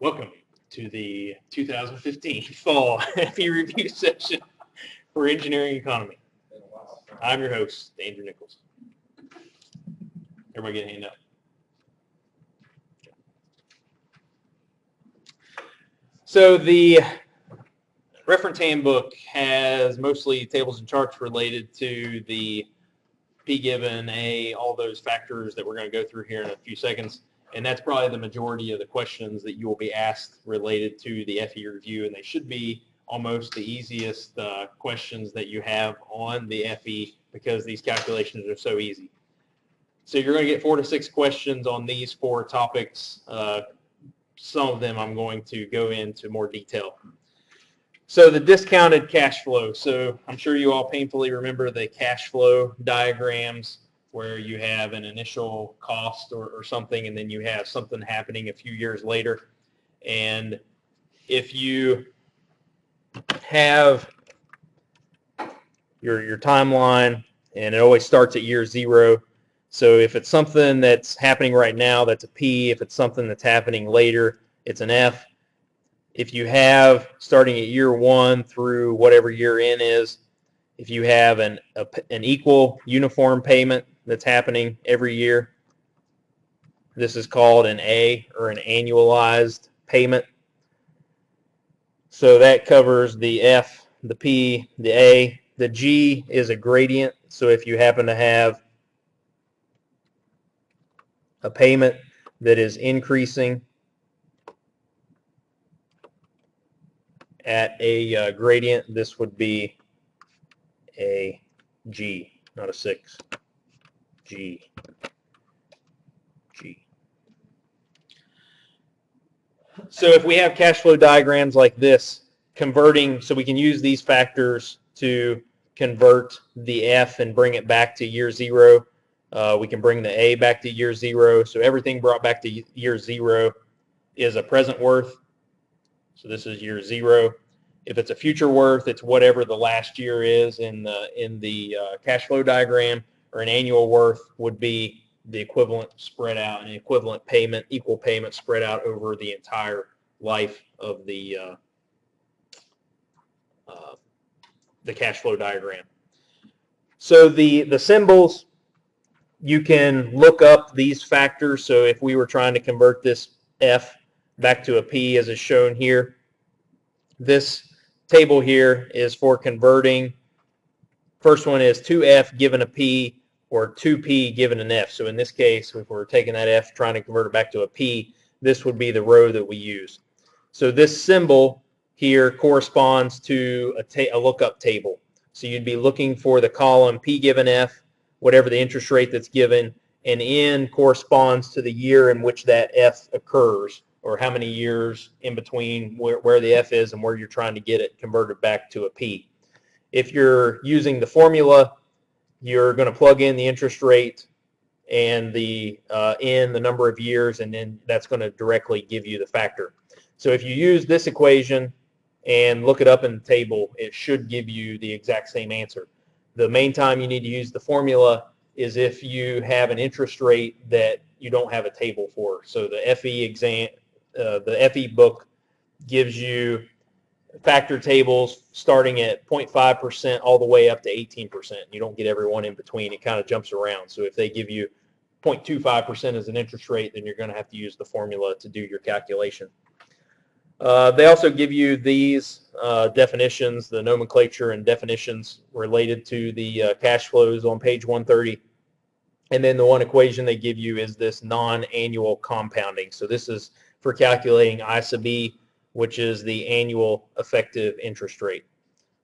Welcome to the 2015 Fall FE Review Session for Engineering Economy. I'm your host, Andrew Nichols. Everybody get a hand up. So the reference handbook has mostly tables and charts related to the P given A, all those factors that we're going to go through here in a few seconds. And that's probably the majority of the questions that you will be asked related to the FE review. And they should be almost the easiest questions that you have on the FE because these calculations are so easy. So you're going to get 4 to 6 questions on these 4 topics. Some of them I'm going to go into more detail. So the discounted cash flow. So I'm sure you all painfully remember the cash flow diagrams where you have an initial cost or something, and then you have something happening a few years later. And if you have your timeline, and it always starts at year 0. So if it's something that's happening right now, that's a P. If it's something that's happening later, it's an F. If you have, starting at year 1 through whatever year N is, if you have an equal uniform payment that's happening every year, this is called an A, or an annualized payment. So that covers the F, the P, the A. The G is a gradient. So if you happen to have a payment that is increasing at a gradient, this would be a G, not a 6. G. So if we have cash flow diagrams like this, converting, so we can use these factors to convert the F and bring it back to year 0. We can bring the A back to year 0. So everything brought back to year 0 is a present worth. So this is year 0. If it's a future worth, it's whatever the last year is in the cash flow diagram, or an annual worth would be the equivalent spread out, an equivalent payment, equal payment spread out over the entire life of the cash flow diagram. So the symbols, you can look up these factors. So if we were trying to convert this F back to a P as is shown here, this table here is for converting. First one is 2F given a P, or 2P given an F. So in this case, if we're taking that F trying to convert it back to a P, this would be the row that we use. So this symbol here corresponds to a lookup table. So you'd be looking for the column P given F, whatever the interest rate that's given, and N corresponds to the year in which that F occurs, or how many years in between where the F is and where you're trying to get it converted back to a P. If you're using the formula, you're going to plug in the interest rate and the N, the number of years, and then that's going to directly give you the factor. So if you use this equation and look it up in the table, it should give you the exact same answer. The main time you need to use the formula is if you have an interest rate that you don't have a table for. So the FE book gives you factor tables starting at 0.5% all the way up to 18%. You don't get every one in between. It kind of jumps around. So if they give you 0.25% as an interest rate, then you're going to have to use the formula to do your calculation. They also give you these definitions, the nomenclature and definitions related to the cash flows on page 130. And then the one equation they give you is this non-annual compounding. So this is for calculating I sub E, which is the annual effective interest rate,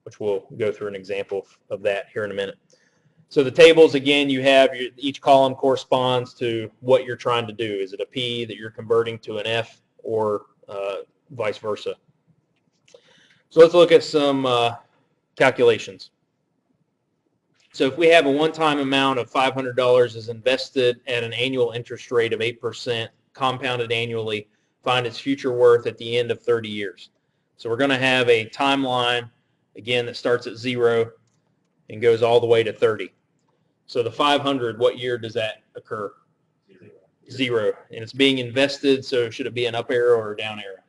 which we'll go through an example of that here in a minute. So the tables, again, you have each column corresponds to what you're trying to do. Is it a P that you're converting to an F, or vice versa? So let's look at some calculations. So if we have a one-time amount of $500 is invested at an annual interest rate of 8%, compounded annually, find its future worth at the end of 30 years. So we're going to have a timeline, again, that starts at 0 and goes all the way to 30. So the 500, what year does that occur? 0. And it's being invested, so should it be an up arrow or a down arrow?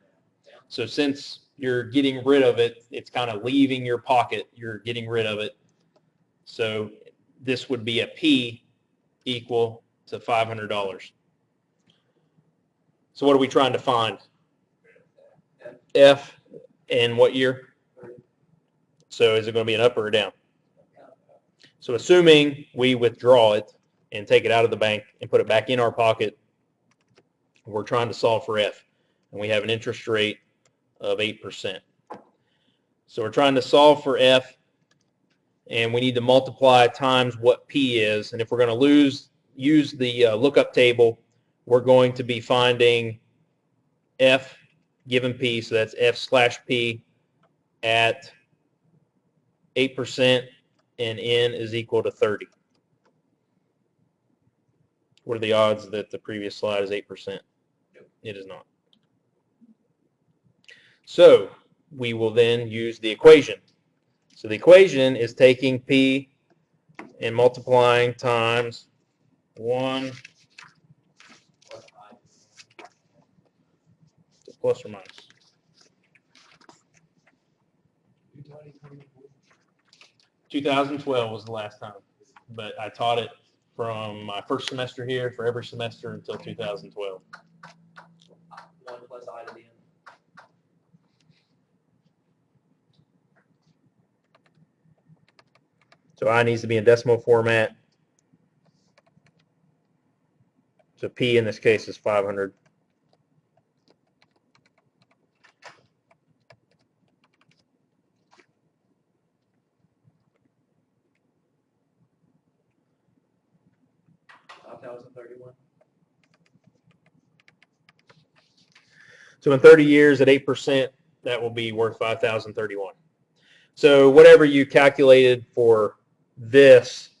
So since you're getting rid of it, it's kind of leaving your pocket, you're getting rid of it. So this would be a P equal to $500. So what are we trying to find? F in what year? So is it going to be an up or a down? So assuming we withdraw it and take it out of the bank and put it back in our pocket, we're trying to solve for F. And we have an interest rate of 8%. So we're trying to solve for F, and we need to multiply times what P is. And if we're going to use the lookup table, we're going to be finding F given P, so that's F slash P at 8%, and N is equal to 30. What are the odds that the previous slide is 8%? It is not. So we will then use the equation. So the equation is taking P and multiplying times 1 plus or minus. 2012 was the last time, but I taught it from my first semester here for every semester until 2012. 1 plus I to the n. So I needs to be in decimal format. So P in this case is 500. So in 30 years at 8%, that will be worth 5,031. So whatever you calculated for this,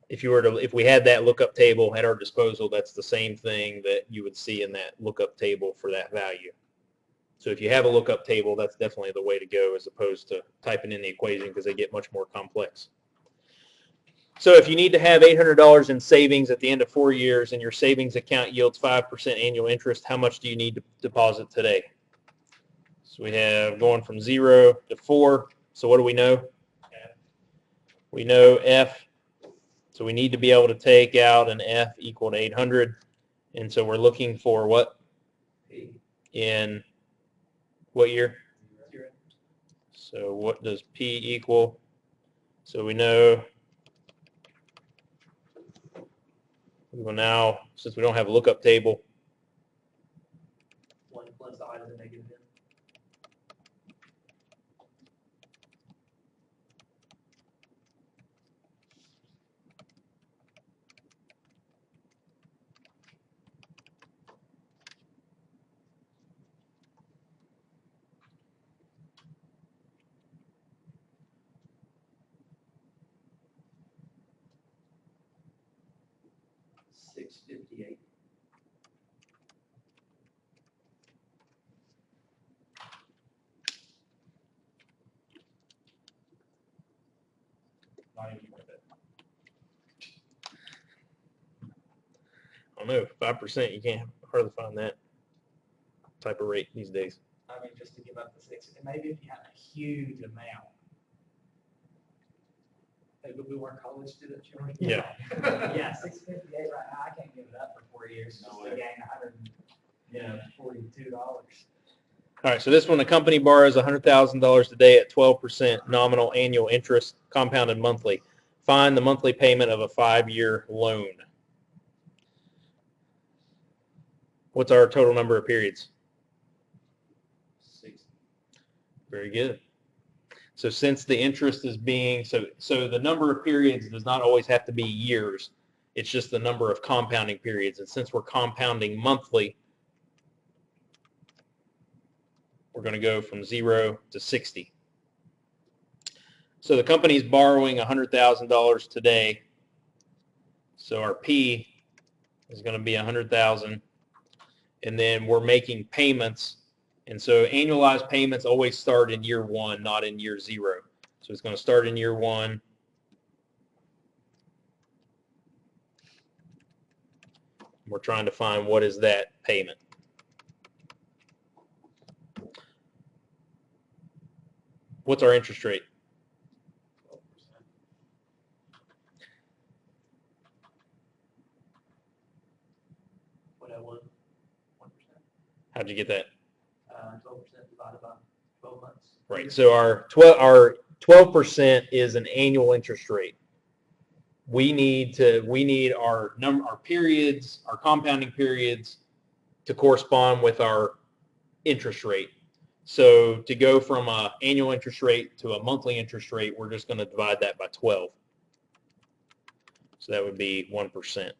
if we had that lookup table at our disposal, that's the same thing that you would see in that lookup table for that value. So if you have a lookup table, that's definitely the way to go as opposed to typing in the equation because they get much more complex. So if you need to have $800 in savings at the end of 4 years and your savings account yields 5% annual interest, how much do you need to deposit today? So we have going from 0 to 4. So what do we know? We know F. So we need to be able to take out an F equal to 800. And so we're looking for what? In what year? So what does P equal? So we know we will now, since we don't have a lookup table, 1 plus I to the negative n. $658. I don't know, 5%, you can't hardly find that type of rate these days. I mean, just to give up the 6, and maybe if you had a huge amount. Maybe we weren't college students, you know? Yeah. Yeah, 658 right now, I can't give it up for 4 years just to gain $142. All right, so this one, the company borrows $100,000 today at 12% nominal annual interest compounded monthly. Find the monthly payment of a 5-year loan. What's our total number of periods? 60. Very good. So since the interest is being, so the number of periods does not always have to be years. It's just the number of compounding periods. And since we're compounding monthly, we're going to go from 0 to 60. So the company's borrowing $100,000 today. So our P is going to be $100,000. And then we're making payments. And so annualized payments always start in year 1, not in year 0. So it's going to start in year 1. We're trying to find what is that payment. What's our interest rate? 12%. What I want, 1%. How'd you get that? 12% divided by 12 months. Right. So our 12% is an annual interest rate. We need our periods, our compounding periods, to correspond with our interest rate. So to go from an annual interest rate to a monthly interest rate, we're just going to divide that by 12. So that would be 1%.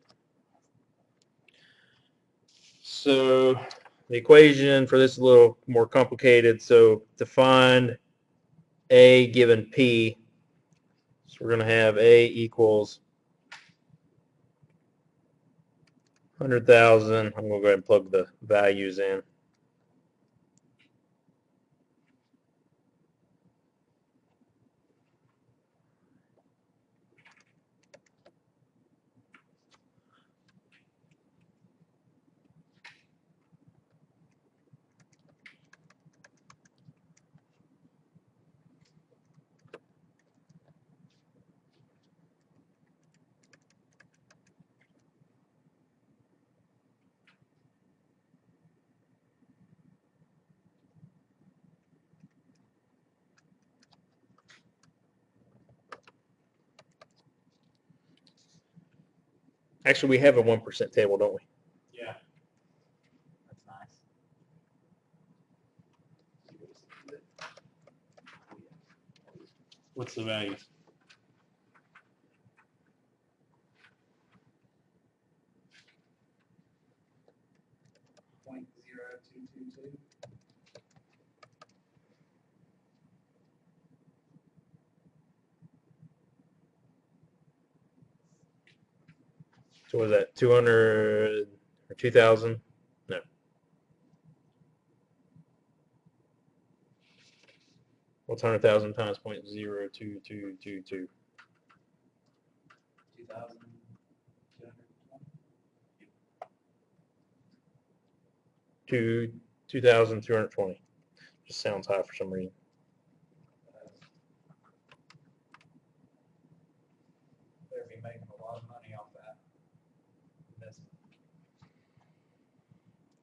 So the equation for this is a little more complicated. So to find A given P, so we're going to have A equals 100,000. I'm going to go ahead and plug the values in. Actually, we have a 1% table, don't we? Yeah. That's nice. What's the values? .0222. So was that 200 or 2,000? No. What's 100,000 times 0.0222? 2,220. 2,220. Just sounds high for some reason. Better be making a lot of money off that investment.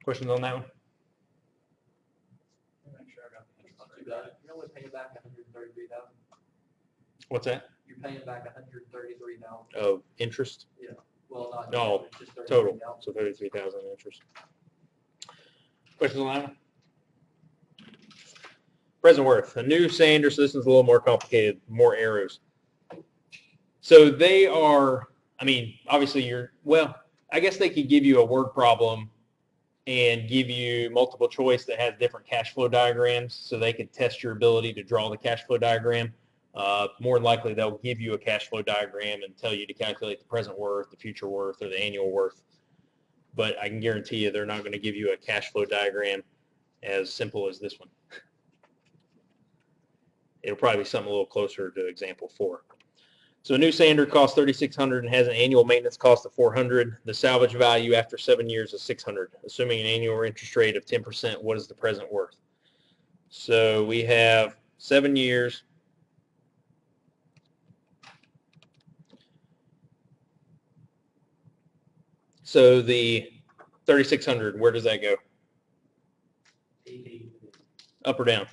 Questions on that one? Make sure I got the interest Not too rate bad. right. You're only paying back 133,000. What's that? You're paying back 133,000. Oh, interest? Well, not No, it's just total. 33,000. So 33,000 interest. Questions on that one? Present worth. A new sander, so this is a little more complicated, more arrows. So they are, I mean, obviously I guess they could give you a word problem and give you multiple choice that has different cash flow diagrams, so they could test your ability to draw the cash flow diagram. More than likely, they'll give you a cash flow diagram and tell you to calculate the present worth, the future worth, or the annual worth. But I can guarantee you they're not going to give you a cash flow diagram as simple as this one. It'll probably be something a little closer to example 4. So a new sander costs $3,600 and has an annual maintenance cost of $400. The salvage value after 7 years is $600. Assuming an annual interest rate of 10%, what is the present worth? So we have 7 years. So the 3,600, where does that go? Up or down?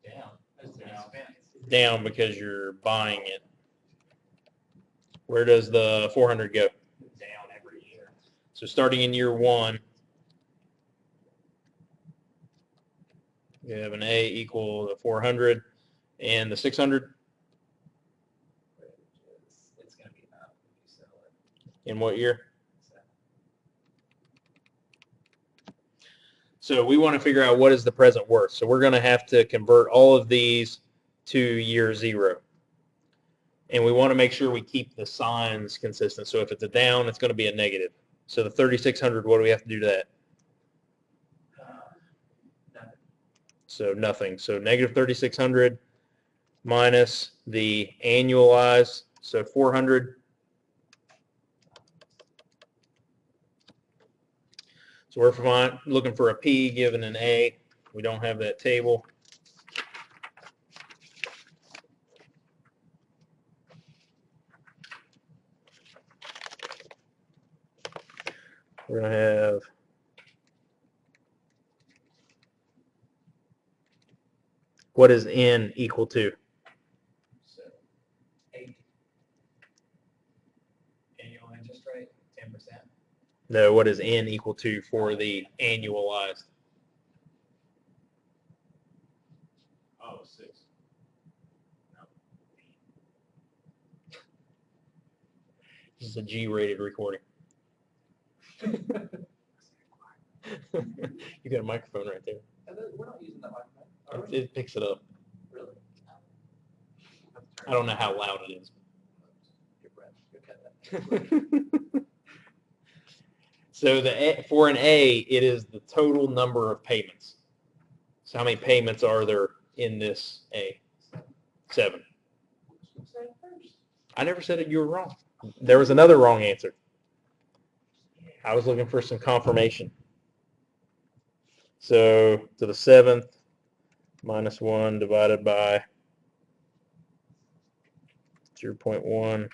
Down. That's an expense. Down because you're buying it. Where does the 400 go? Down every year. So starting in year 1, you have an A equal to 400, and the 600 It's going to be up if you sell it. in what year? So, So we want to figure out what is the present worth. So we're going to have to convert all of these to year 0. And we want to make sure we keep the signs consistent. So if it's a down, it's going to be a negative. So the 3,600, what do we have to do to that? Nothing. So nothing. So negative 3,600 minus the annualized, so 400. So we're looking for a P given an A. We don't have that table. We're going to have what is N equal to? 8. Annual interest rate, 10%. No, what is N equal to for the annualized? Oh, 6. This is a G-rated recording. You got a microphone right there. And then we're not using that microphone. Are It, we? it picks it up. Really? I don't know how loud it is. Your breath. You'll cut that. So for an A, it is the total number of payments. So how many payments are there in this A? 7. I never said that you were wrong. There was another wrong answer. I was looking for some confirmation. So to the 7th minus 1 divided by 0.1.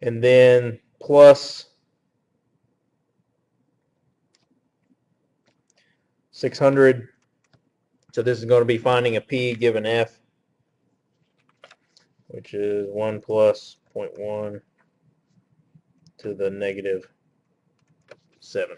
And then plus 600. So this is going to be finding a P given F, which is 1 plus 0.1 to the negative 7.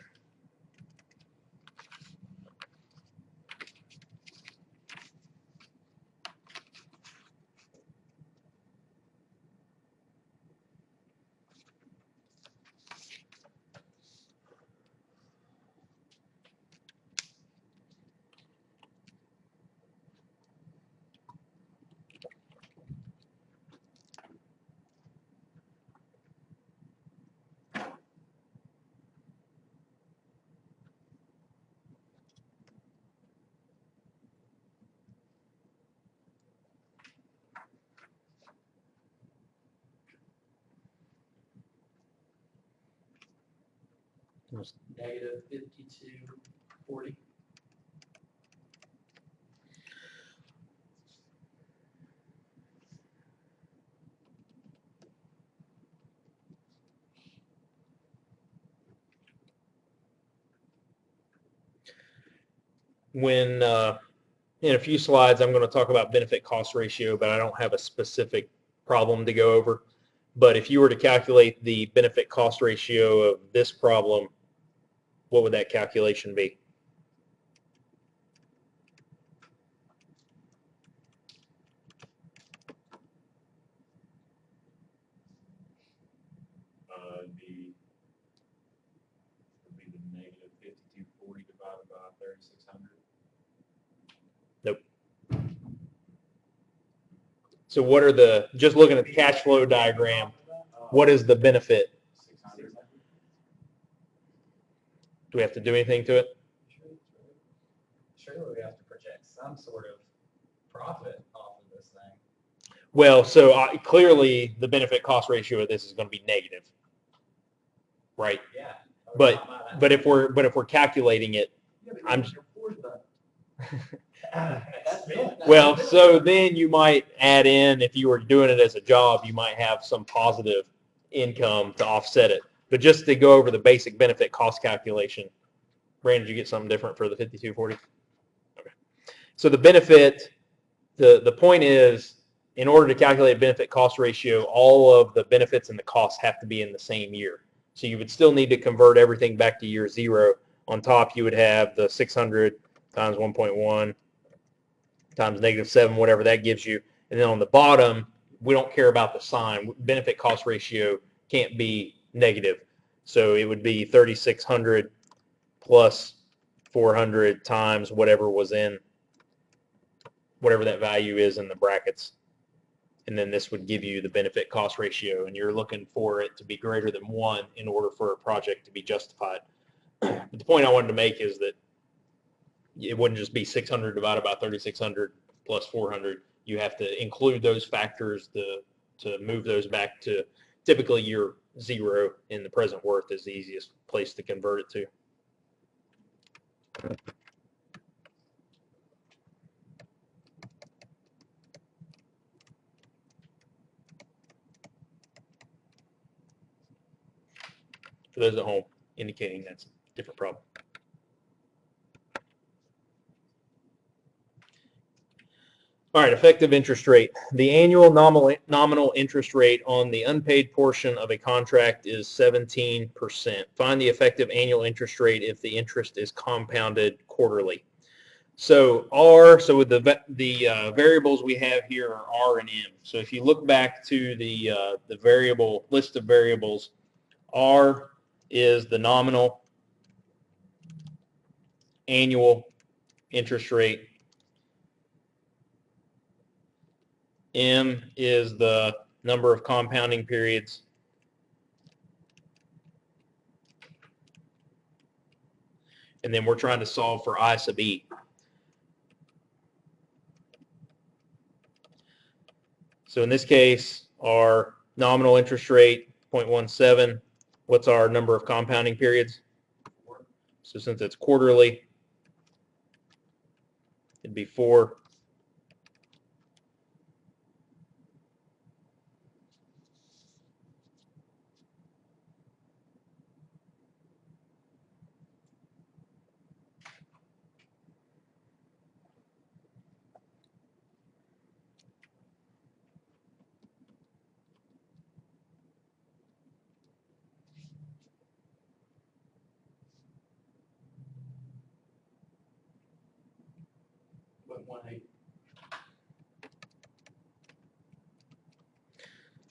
Negative 5240. When in a few slides, I'm going to talk about benefit cost ratio, but I don't have a specific problem to go over. But if you were to calculate the benefit cost ratio of this problem, what would that calculation be? Would be the negative 5240 divided by 3600. Nope. So what are the, just looking at the cash flow diagram, what is the benefit? 600. Do we have to do anything to it? Surely we have to project some sort of profit off of this thing. Well, so clearly the benefit cost ratio of this is going to be negative, right? Yeah. But if we're calculating it, I'm well, so then you might add in, if you were doing it as a job, you might have some positive income to offset it. But just to go over the basic benefit cost calculation, Brandon, did you get something different for the 5240? Okay. So the benefit, the point is, in order to calculate benefit cost ratio, all of the benefits and the costs have to be in the same year. So you would still need to convert everything back to year 0. On top, you would have the 600 times 1.1 times negative 7, whatever that gives you. And then on the bottom, we don't care about the sign. Benefit cost ratio can't be negative. So it would be 3,600 plus 400 times whatever was in, whatever that value is in the brackets. And then this would give you the benefit cost ratio. And you're looking for it to be greater than 1 in order for a project to be justified. But the point I wanted to make is that it wouldn't just be 600 divided by 3,600 plus 400. You have to include those factors to move those back to typically your 0 in the present worth is the easiest place to convert it to. For those at home, indicating that's a different problem. All right, effective interest rate. The annual nominal interest rate on the unpaid portion of a contract is 17%. Find the effective annual interest rate if the interest is compounded quarterly. So with the variables we have here are R and M. So if you look back to the variable list of variables, R is the nominal annual interest rate. M is the number of compounding periods. And then we're trying to solve for I sub E. So in this case, our nominal interest rate, 0.17. What's our number of compounding periods? So since it's quarterly, it'd be 4.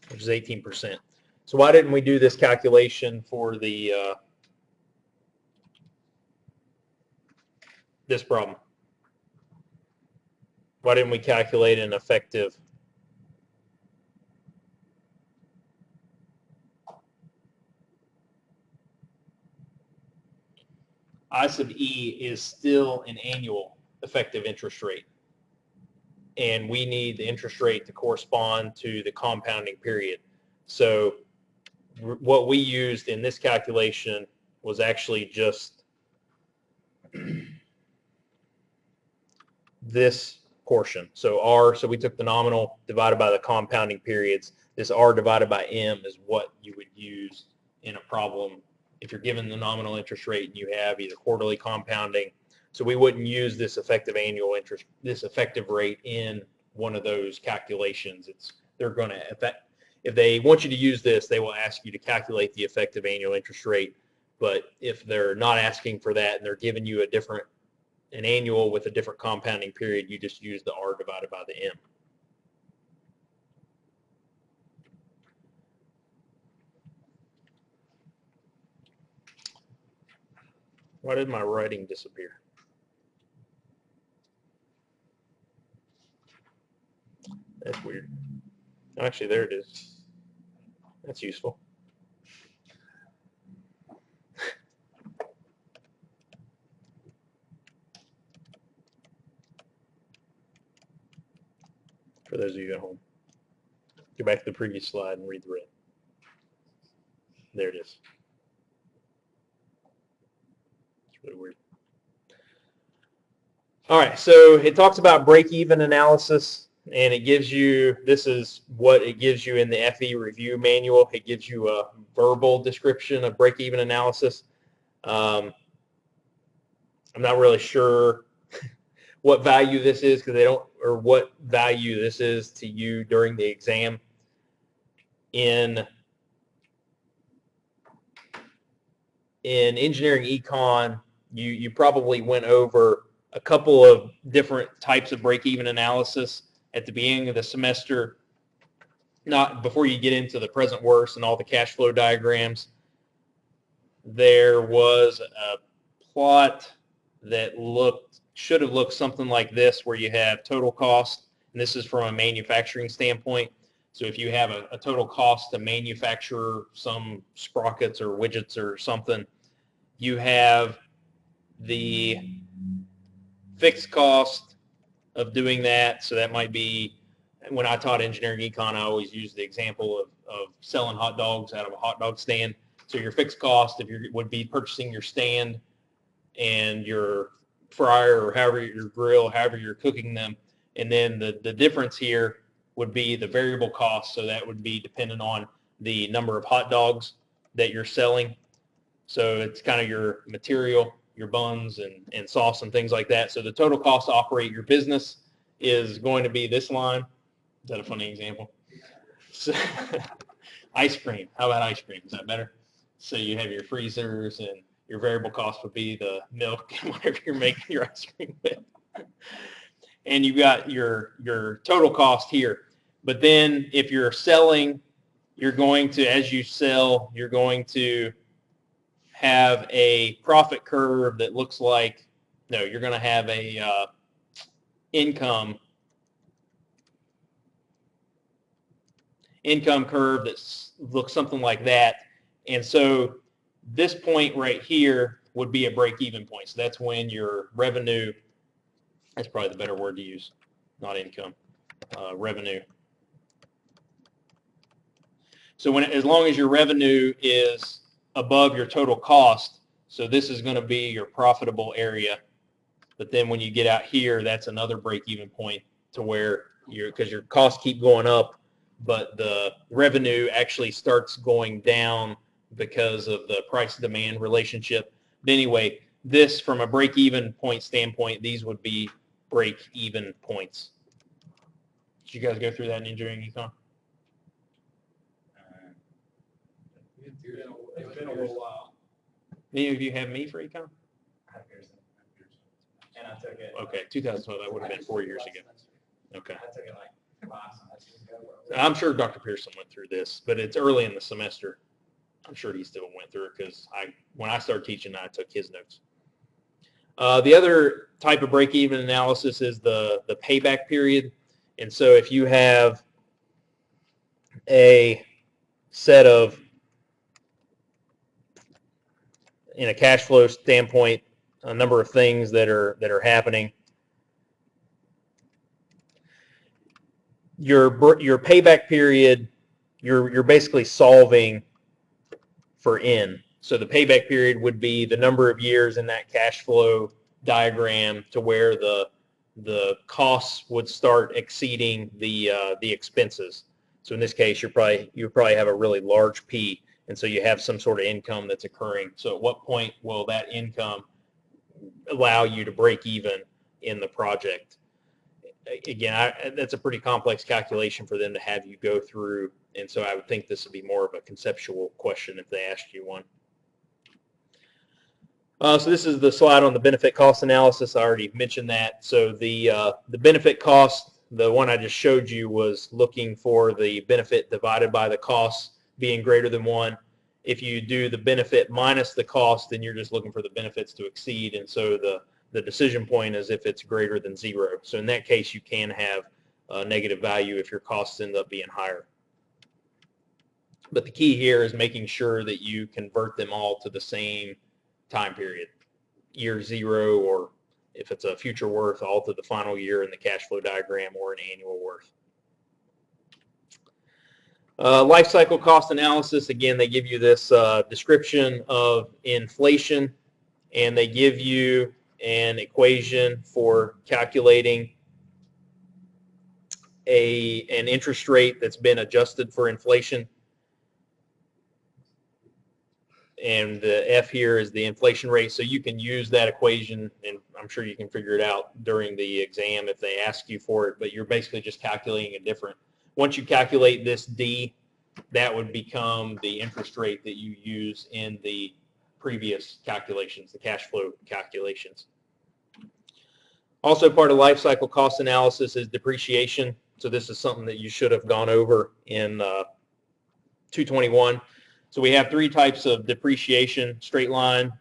Which is 18%. So why didn't we do this calculation for the this problem? Why didn't we calculate an effective? I sub E is still an annual effective interest rate. And we need the interest rate to correspond to the compounding period. So what we used in this calculation was actually just this portion. So R, so we took the nominal divided by the compounding periods. This R divided by M is what you would use in a problem if you're given the nominal interest rate and you have either quarterly compounding. So we wouldn't use this effective annual interest, this effective rate in one of those calculations. They're going to, if they want you to use this, they will ask you to calculate the effective annual interest rate. But if they're not asking for that and they're giving you an annual with a different compounding period, you just use the R divided by the M. Why did my writing disappear? That's weird. Actually, there it is. That's useful. For those of you at home, go back to the previous slide and read the red. There it is. It's really weird. All right, so it talks about break-even analysis, and it gives you, this is what it gives you in the FE review manual. It gives you a verbal description of break-even analysis. I'm not really sure what value this is because they don't, or what value this is to you during the exam. In engineering econ, you probably went over a couple of different types of break-even analysis at the beginning of the semester, not before you get into the present worst and all the cash flow diagrams. There was a plot that should have looked something like this, where you have total cost, and this is from a manufacturing standpoint. So if you have a total cost to manufacture some sprockets or widgets or something, you have the fixed cost of doing that. So that might be, when I taught engineering econ, I always used the example of selling hot dogs out of a hot dog stand. So your fixed cost, if you would be purchasing your stand and your fryer or however your grill, however you're cooking them, and then the difference here would be the variable cost. So that would be dependent on the number of hot dogs that you're selling. So it's kind of your material, your buns and sauce and things like that. So the total cost to operate your business is going to be this line. Is that a funny example? So, ice cream. How about ice cream? Is that better? So you have your freezers, and your variable cost would be the milk and whatever you're making your ice cream with. And you've got your total cost here. But then if you're selling, you're going to, as you sell, you're going to have a profit curve that looks like, no, you're going to have a income curve that looks something like that. And so this point right here would be a break-even point. So that's when your revenue, that's probably the better word to use, not income, revenue. So as long as your revenue is above your total cost, so this is going to be your profitable area. But then when you get out here, that's another break-even point to where because your costs keep going up, but the revenue actually starts going down because of the price-demand relationship. But anyway, this from a break-even point standpoint, these would be break-even points. Did you guys go through that in engineering econ? It's been a little while. Any of you have me for econ? I had Pearson. And I took it. Okay, 2012, that would have been 4 years ago. Okay. I took it like 5 semesters ago. I'm sure Dr. Pearson went through this, but it's early in the semester. I'm sure he still went through it because when I started teaching, I took his notes. The other type of break-even analysis is the payback period. And so if you have a set of, in a cash flow standpoint, a number of things that are happening, your payback period, you're basically solving for N. So the payback period would be the number of years in that cash flow diagram to where the costs would start exceeding the expenses. So in this case, you probably have a really large P, and so you have some sort of income that's occurring. So at what point will that income allow you to break even in the project? Again, that's a pretty complex calculation for them to have you go through, and so I would think this would be more of a conceptual question if they asked you one. So this is the slide on the benefit cost analysis. I already mentioned that. So the benefit cost, the one I just showed you, was looking for the benefit divided by the cost being greater than 1. If you do the benefit minus the cost, then you're just looking for the benefits to exceed, and so the decision point is if it's greater than 0. So in that case, you can have a negative value if your costs end up being higher. But the key here is making sure that you convert them all to the same time period, year 0, or if it's a future worth, all to the final year in the cash flow diagram, or an annual worth. Life cycle cost analysis, again, they give you this description of inflation, and they give you an equation for calculating an interest rate that's been adjusted for inflation. And the F here is the inflation rate. So you can use that equation, and I'm sure you can figure it out during the exam if they ask you for it, but you're basically just calculating a different. Once you calculate this D, that would become the interest rate that you use in the previous calculations, the cash flow calculations. Also part of life cycle cost analysis is depreciation. So this is something that you should have gone over in 221. So we have 3 types of depreciation: straight line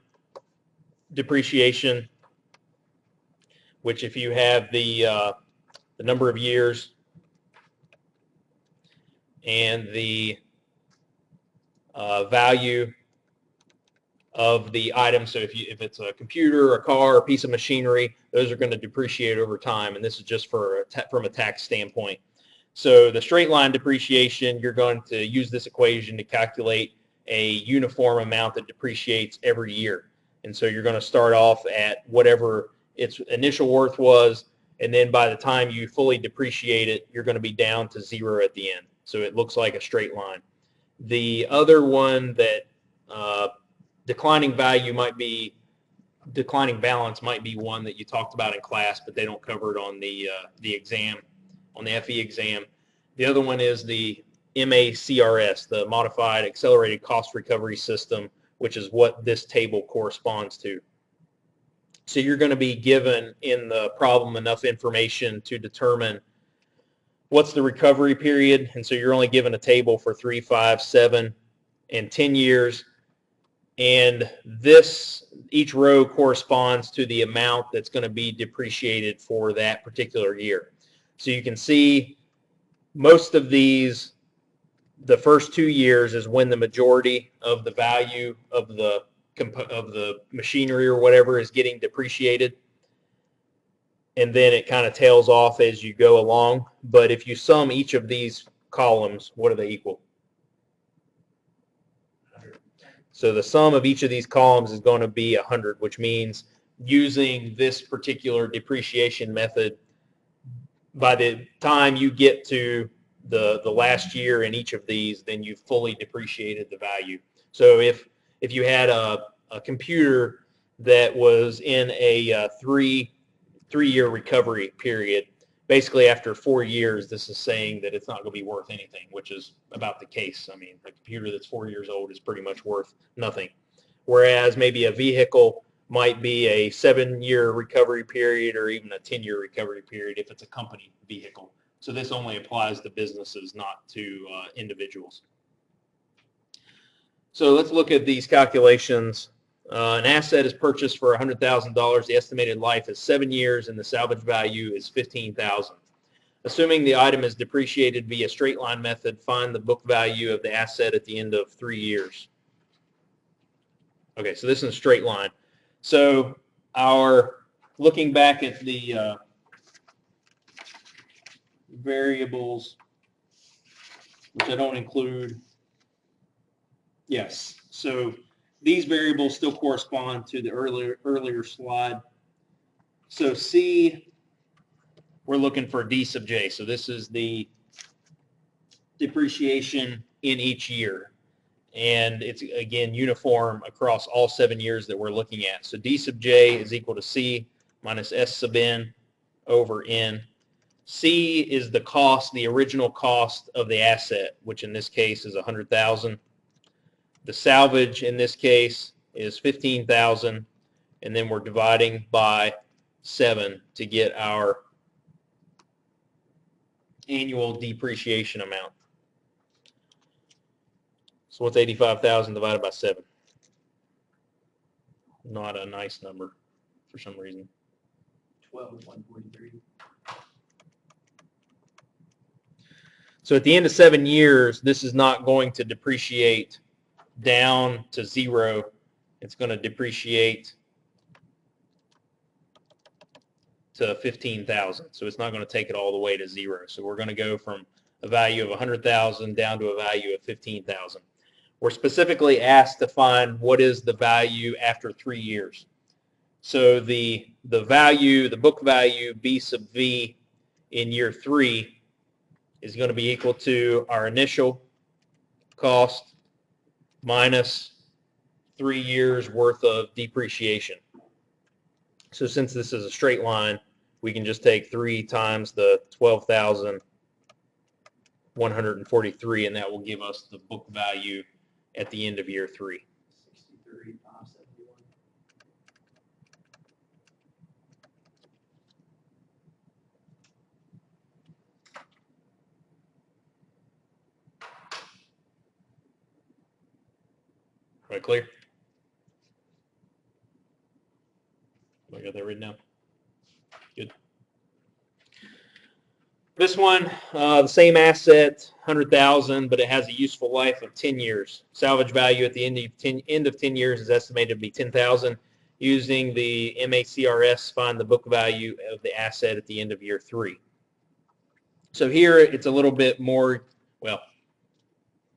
depreciation, which if you have the number of years and the value of the item. So if it's a computer, a car, a piece of machinery, those are going to depreciate over time, and this is just from a tax standpoint. So the straight line depreciation, you're going to use this equation to calculate a uniform amount that depreciates every year. And so you're going to start off at whatever its initial worth was, and then by the time you fully depreciate it, you're going to be down to zero at the end. So it looks like a straight line. The other one that declining value might be, declining balance might be one that you talked about in class, but they don't cover it on the exam, on the FE exam. The other one is the MACRS, the Modified Accelerated Cost Recovery System, which is what this table corresponds to. So you're going to be given in the problem enough information to determine what's the recovery period, and so you're only given a table for 3, 5, 7, and 10 years. And this, each row corresponds to the amount that's going to be depreciated for that particular year. So you can see most of these, the first 2 years is when the majority of the value of the machinery or whatever is getting depreciated. And then it kind of tails off as you go along. But if you sum each of these columns, what do they equal? So the sum of each of these columns is going to be 100, which means using this particular depreciation method, by the time you get to the last year in each of these, then you've fully depreciated the value. So if you had a computer that was in a three-year recovery period, basically after 4 years, this is saying that it's not going to be worth anything, which is about the case. I mean, a computer that's 4 years old is pretty much worth nothing. Whereas maybe a vehicle might be a 7-year recovery period or even a 10-year recovery period if it's a company vehicle. So this only applies to businesses, not to individuals. So let's look at these calculations. An asset is purchased for $100,000. The estimated life is 7 years, and the salvage value is $15,000. Assuming the item is depreciated via straight line method, find the book value of the asset at the end of 3 years. Okay, so this is a straight line. So looking back at the variables, which I don't include. Yes, so these variables still correspond to the earlier slide. So C, we're looking for D sub J. So this is the depreciation in each year. And it's, again, uniform across all 7 years that we're looking at. So D sub J is equal to C minus S sub N over N. C is the cost, the original cost of the asset, which in this case is $100,000. The salvage in this case is $15,000, and then we're dividing by 7 to get our annual depreciation amount. So what's 85,000 divided by 7? Not a nice number for some reason. 12,143. So at the end of 7 years, this is not going to depreciate down to 0. It's going to depreciate to 15,000. So it's not going to take it all the way to 0. So we're going to go from a value of 100,000 down to a value of 15,000. We're specifically asked to find what is the value after 3 years. So the value, the book value, B sub V in year 3 is going to be equal to our initial cost minus 3 years worth of depreciation. So since this is a straight line, we can just take 3 times the 12,143, and that will give us the book value at the end of year 3. 63,571. Right, clear? I got that written down. Good. This one, the same asset, 100,000, but it has a useful life of 10 years. Salvage value at the end of 10 years is estimated to be 10,000. Using the MACRS, find the book value of the asset at the end of year 3. So here it's a little bit more, well,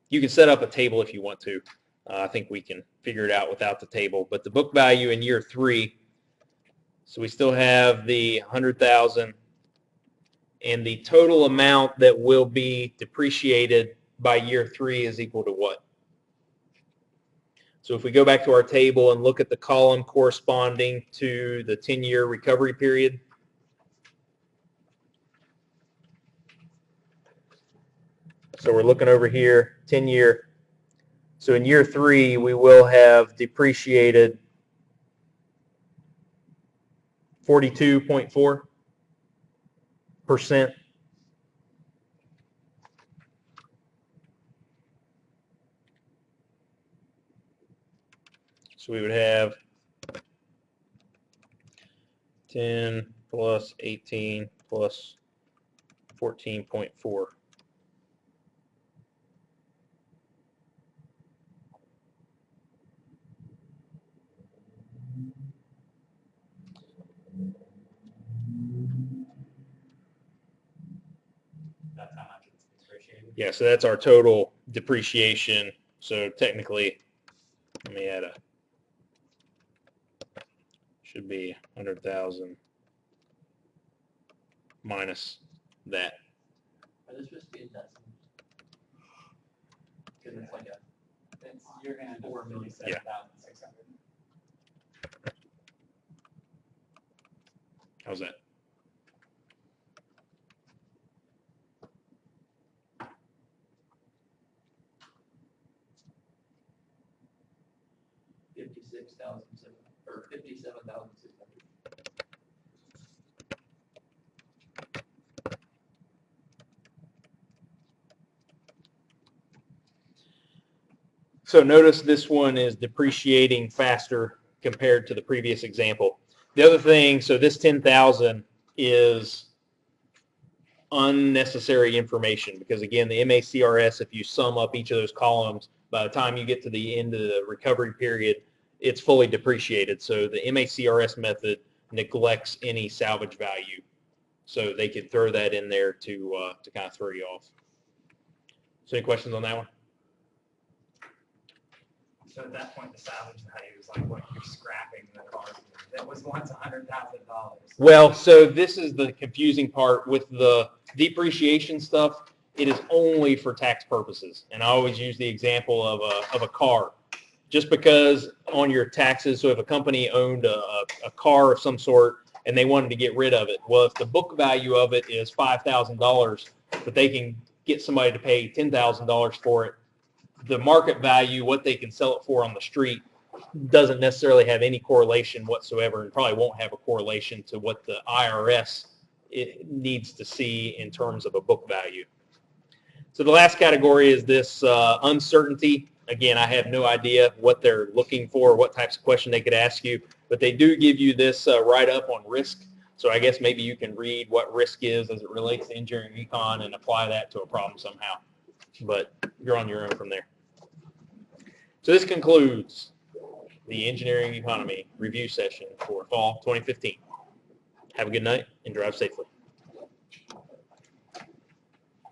you can set up a table if you want to. I think we can figure it out without the table. But the book value in year 3, so we still have the 100,000, and the total amount that will be depreciated by year 3 is equal to what? So if we go back to our table and look at the column corresponding to the 10-year recovery period, so we're looking over here, 10-year. So in year 3, we will have depreciated 42.4%. So we would have 10 plus 18 plus 14.4. That's how much it's depreciated. Yeah, so that's our total depreciation. So technically, let me add should be 100,000 minus that. Are there supposed to be a decimal? Because it's like a, You're gonna have 4,057,600. How's that? $57,600. So notice this one is depreciating faster compared to the previous example. The other thing, so this 10,000 is unnecessary information because again, the MACRS, if you sum up each of those columns, by the time you get to the end of the recovery period, it's fully depreciated. So the MACRS method neglects any salvage value. So they could throw that in there to kind of throw you off. So any questions on that one? So at that point, the salvage value is like what you're scrapping the car for. That was once $100,000. Well, so this is the confusing part with the depreciation stuff. It is only for tax purposes, and I always use the example of a car. Just because on your taxes, so if a company owned a car of some sort and they wanted to get rid of it, well, if the book value of it is $5,000, but they can get somebody to pay $10,000 for it, the market value, what they can sell it for on the street, doesn't necessarily have any correlation whatsoever, and probably won't have a correlation to what the IRS needs to see in terms of a book value. So the last category is this uncertainty. Again, I have no idea what they're looking for, what types of question they could ask you, but they do give you this write-up on risk. So I guess maybe you can read what risk is as it relates to engineering econ and apply that to a problem somehow. But you're on your own from there. So this concludes the engineering economy review session for fall 2015. Have a good night and drive safely.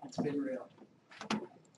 It's been real.